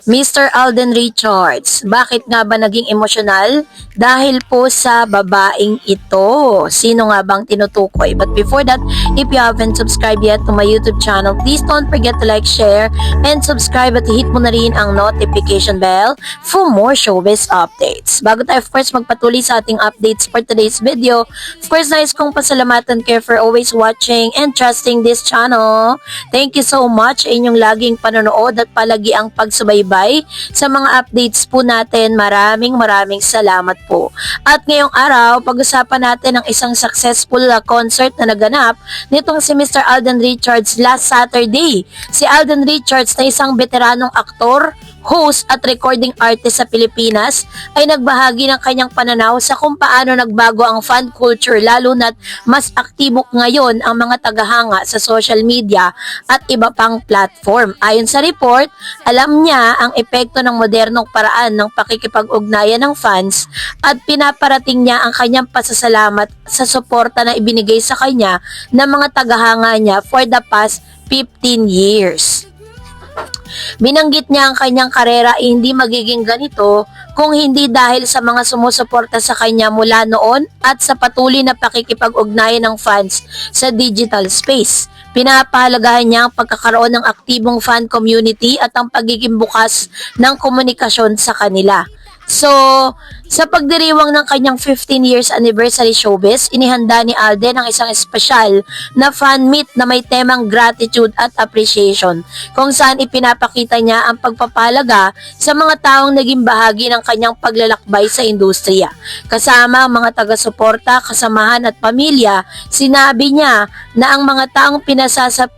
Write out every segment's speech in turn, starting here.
Mr. Alden Richards, bakit nga ba naging emosyonal? Dahil po sa babaeng ito. Sino nga bang tinutukoy? But before that, if you haven't subscribed yet to my YouTube channel, please don't forget to like, share, and subscribe at hit mo na rin ang notification bell for more showbiz updates. Bago tayo of course magpatuloy sa ating updates for today's video, of course nais kong pasalamatan kayo for always watching and trusting this channel. Thank you so much sa inyong laging panonood at palagi ang pagsubaybay sa mga updates po natin. Maraming salamat po. At ngayong araw, pag-usapan natin ang isang successful concert na naganap nitong si Mr. Alden Richards last Saturday. Si Alden Richards na isang veteranong aktor, host at recording artist sa Pilipinas ay nagbahagi ng kanyang pananaw sa kung paano nagbago ang fan culture, lalo na't mas aktibo ngayon ang mga tagahanga sa social media at iba pang platform. Ayon sa report, alam niya ang epekto ng modernong paraan ng pakikipag-ugnayan ng fans at pinaparating niya ang kanyang pasasalamat sa suporta na ibinigay sa kanya ng mga tagahanga niya for the past 15 years. Binanggit niya ang kanyang karera ay hindi magiging ganito kung hindi dahil sa mga sumusuporta sa kanya mula noon at sa patuloy na pakikipag-ugnayan ng fans sa digital space. Pinapahalagahan niya ang pagkakaroon ng aktibong fan community at ang pagiging bukas ng komunikasyon sa kanila. So, sa pagdiriwang ng kanyang 15 years anniversary showbiz, inihanda ni Alden ang isang espesyal na fan meet na may temang gratitude at appreciation, kung saan ipinapakita niya ang pagpapalaga sa mga taong naging bahagi ng kanyang paglalakbay sa industriya. Kasama ang mga taga-suporta, kasamahan at pamilya, sinabi niya na ang mga taong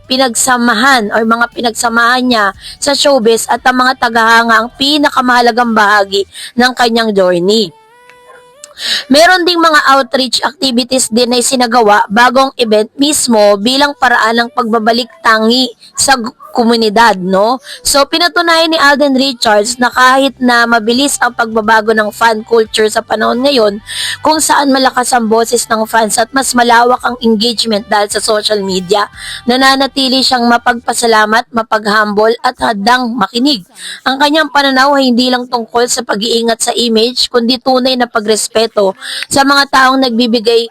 pinagsamahan o mga pinagsamahan niya sa showbiz at ang mga tagahanga ang pinakamahalagang bahagi ng kanyang journey. Meron ding mga outreach activities din na isinagawa bagong event mismo bilang paraan ng pagbabalik tangi sa komunidad, no? So, pinatunayan ni Alden Richards na kahit na mabilis ang pagbabago ng fan culture sa panahon ngayon, kung saan malakas ang boses ng fans at mas malawak ang engagement dahil sa social media, nananatili siyang mapagpasalamat, mapaghambol at hadang makinig. Ang kanyang pananaw ay hindi lang tungkol sa pag-iingat sa image, kundi tunay na pagrespeto sa mga taong nagbigay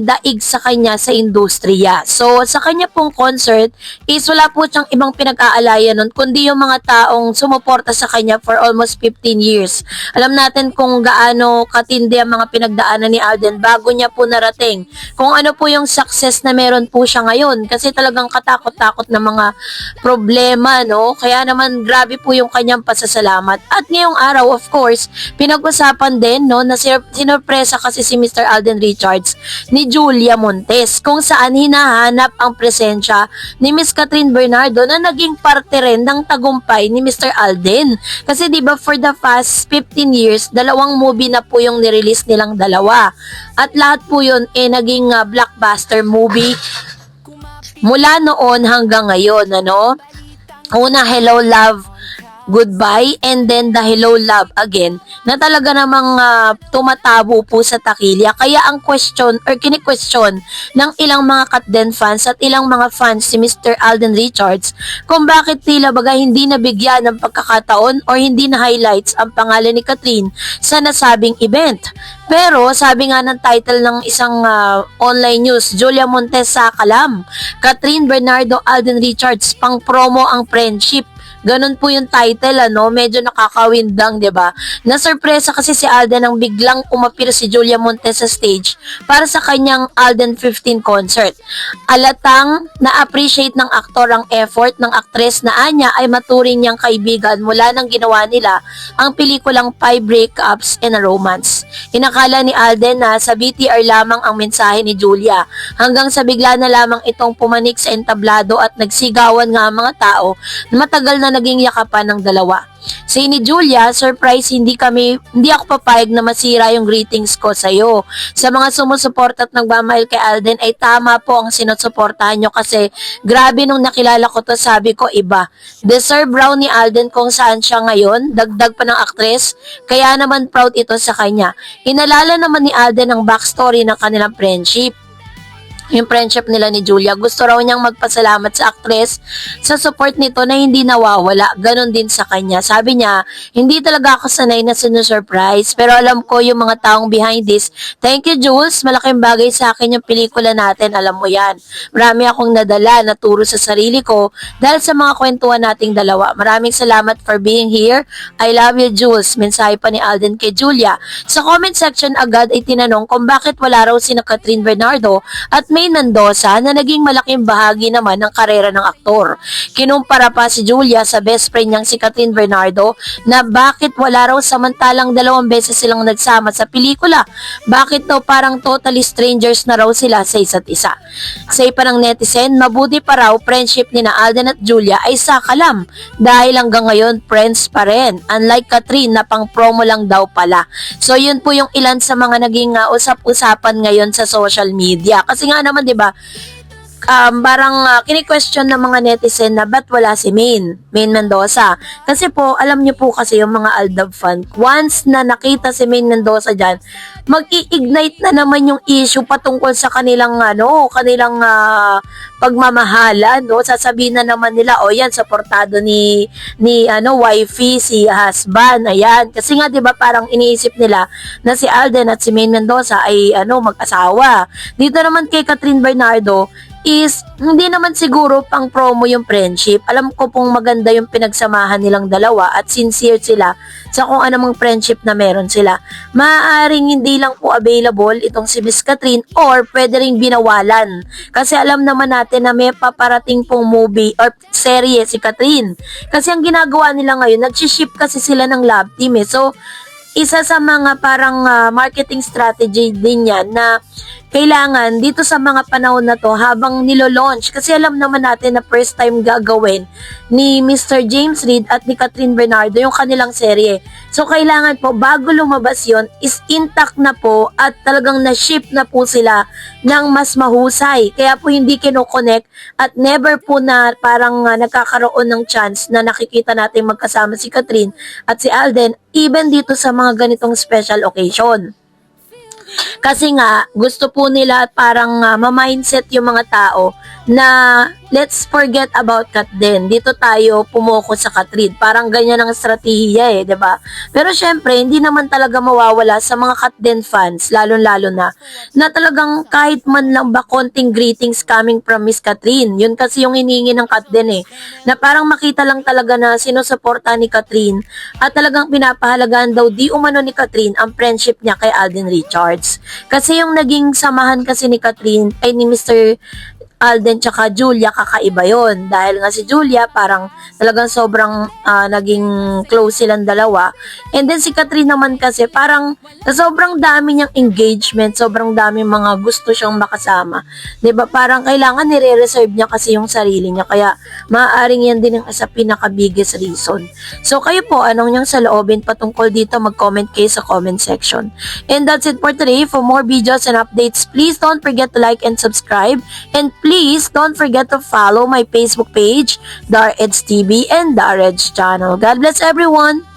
daig sa kanya sa industriya. So, sa kanya pong concert, is wala po siyang ibang pinag-aalayan nun, kundi yung mga taong sumuporta sa kanya for almost 15 years. Alam natin kung gaano katindi ang mga pinagdaanan ni Alden bago niya po narating kung ano po yung success na meron po siya ngayon. Kasi talagang katakot-takot na mga problema, no? Kaya naman, grabe po yung kanyang pasasalamat. At ngayong araw, of course, pinag-usapan din, no, na sinurpresa kasi si Mr. Alden Richards ni Julia Montes, kung saan hinahanap ang presensya ni Miss Catherine Bernardo na naging parte rin ng tagumpay ni Mr. Alden. Kasi diba for the past 15 years, dalawang movie na po yung nirelease nilang dalawa. At lahat po yun naging blockbuster movie mula noon hanggang ngayon, ano? Una, Hello Love, Goodbye, and then the Hello Love Again, na talaga namang tumatabo po sa takilya. Kaya ang question or kini-question ng ilang mga Katden fans at ilang mga fans si Mr. Alden Richards kung bakit tila baga hindi nabigyan ng pagkakataon or hindi na highlights ang pangalan ni Catherine sa nasabing event. Pero sabi nga ng title ng isang online news, Julia Montes sa kalam, Catherine Bernardo Alden Richards pang promo ang friendship. Ganun po yung title, ano? Medyo nakakawindang, 'di ba? Nasurpresa kasi si Alden nang biglang umapir si Julia Montes sa stage para sa kanyang Alden 15 concert. Alatang na-appreciate ng aktor ang effort ng aktres na anya ay maturing niyang kaibigan mula nang ginawa nila ang pelikulang 5 Breakups and a Romance. Inakala ni Alden na sa BTR lamang ang mensahe ni Julia, hanggang sa bigla na lamang itong pumanik sa entablado at nagsigawan nga ang mga tao na matagal na naging yakapan ng dalawa. Say ni Julia, surprise, hindi ako papayag na masira yung greetings ko sa iyo. Sa mga sumusuporta at nagmamahal kay Alden ay tama po ang sinusuportahan nyo kasi grabe nung nakilala ko to, sabi ko iba. Deserve raw ni Alden kung saan siya ngayon, dagdag pa ng aktres, kaya naman proud ito sa kanya. Inalala naman ni Alden ang backstory ng kanilang friendship. yung friendship nila ni Julia. Gusto raw niyang magpasalamat sa actress sa support nito na hindi nawawala. Ganon din sa kanya. Sabi niya, hindi talaga ako sanay na sinusurprise, pero alam ko yung mga taong behind this. Thank you, Jules. Malaking bagay sa akin yung pelikula natin. Alam mo yan. Marami akong nadala, naturo sa sarili ko dahil sa mga kwentuhan nating dalawa. Maraming salamat for being here. I love you, Jules. Mensahe pa ni Alden kay Julia. Sa comment section agad ay tinanong kung bakit wala raw sina Catherine Bernardo at May Mendoza na naging malaking bahagi naman ng karera ng aktor. Kinumpara pa si Julia sa best friend niyang si Catherine Bernardo na bakit wala raw samantalang 2 beses silang nagsama sa pelikula. Bakit daw parang totally strangers na raw sila sa isa't isa. Say pa ng netizen, mabuti pa raw friendship ni na Alden at Julia ay sakalam dahil hanggang ngayon friends pa rin. Unlike Catherine na pang promo lang daw pala. So yun po yung ilan sa mga naging usap-usapan ngayon sa social media. Kasi nga naman 'di ba, parang kini-question ng mga netizen na ba't wala si Main Mendoza. Kasi po, alam niyo po kasi yung mga Aldab fan, once na nakita si Main Mendoza dyan, mag-i-ignite na naman yung issue patungkol sa kanilang pagmamahalan, no? Sasabihin na naman nila, oh yan, supportado ni wifey, si husband, ayan. Kasi nga, di ba, parang iniisip nila na si Alden at si Main Mendoza ay, mag-asawa. Dito naman kay Catherine Bernardo, is hindi naman siguro pang promo yung friendship. Alam ko pong maganda yung pinagsamahan nilang dalawa at sincere sila sa kung anumang friendship na meron sila. Maaaring hindi lang po available itong si Miss Catherine or pwede ring binawalan. Kasi alam naman natin na may paparating pong movie or serye si Catherine. Kasi ang ginagawa nila ngayon, nag-ship kasi sila ng love team eh. So, isa sa mga parang marketing strategy din yan na kailangan dito sa mga panahon na to habang nilo-launch, kasi alam naman natin na first time gagawin ni Mr. James Reid at ni Catherine Bernardo yung kanilang serye. So kailangan po bago lumabas yon is intact na po at talagang na-ship na po sila ng mas mahusay. Kaya po hindi kinoconnect at never po na parang nagkakaroon ng chance na nakikita natin magkasama si Catherine at si Alden even dito sa mga ganitong special occasion. Kasi nga, gusto po nila at parang ma-mindset yung mga tao na let's forget about Kat din. Dito tayo pumoko sa Catherine. Parang ganyan ang estratehiya eh, 'di ba? Pero syempre, hindi naman talaga mawawala sa mga Kat din fans, lalo-lalo na talagang kahit man lang ba konting greetings coming from Miss Catherine. Yun kasi yung hiningi ng Kat din eh. Na parang makita lang talaga na sinusuporta ni Catherine at talagang pinapahalagaan daw di umano ni Catherine ang friendship niya kay Alden Richards. Kasi yung naging samahan kasi ni Catherine ay ni Mr. Alden tsaka Julia, kakaiba yon. Dahil nga si Julia parang talagang sobrang naging close silang dalawa. And then si Catherine naman kasi parang sobrang dami niyang engagement, sobrang dami mga gusto siyang makasama. 'Di ba? Parang kailangan nire-reserve niya kasi yung sarili niya. Kaya maaaring yan din ang sa pinaka-biggest reason. So kayo po, anong niyang saloobin patungkol dito? Mag-comment kayo sa comment section. And that's it for today. For more videos and updates, please don't forget to like and subscribe. And please don't forget to follow my Facebook page, Dar Eds TV and Dar Eds channel. God bless everyone!